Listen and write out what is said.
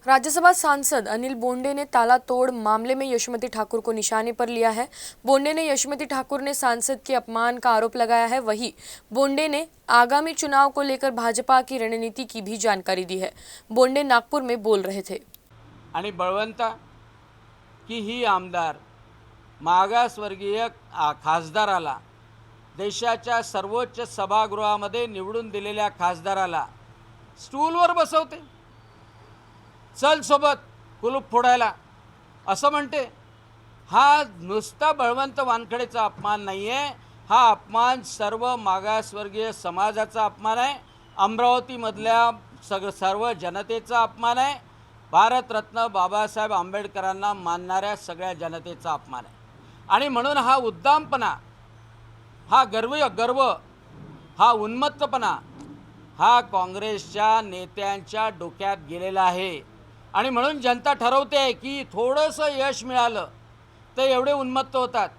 राज्यसभा सांसद अनिल बोंडे ने ताला तोड़ मामले में यशोमती ठाकुर को निशाने पर लिया है। बोंडे ने यशोमती ठाकुर ने सांसद के अपमान का आरोप लगाया है। वहीं बोंडे ने आगामी चुनाव को लेकर भाजपा की रणनीति की भी जानकारी दी है। बोंडे नागपुर में बोल रहे थे। आणि बळवंता की ही आमदार मागासवर्गीय खासदाराला, देशाच्या सर्वोच्च सभागृहामध्ये निवडून दिलेल्या खासदाराला स्टूलवर बसवते, चल सोबत कुलूप फोडायला असं म्हणते। हा नुसता बळवंत वानखेडेचा अपमान नाही आहे, हा अपमान सर्व मागासवर्गीय समाजाचा अपमान आहे, अमरावतीमधल्या सर्व जनतेचा अपमान आहे, भारतरत्न बाबासाहेब आंबेडकरांना मानणाऱ्या सगळ्या जनतेचा अपमान आहे। आणि म्हणून हा उद्दामपणा, हा गर्व, हा उन्मत्तपणा हा काँग्रेसच्या नेत्यांच्या डोक्यात गेलेला आहे। आणि म्हणून जनता ठरवते की थोडंसं यश मिळालं तर एवढे उन्मत्त होतात।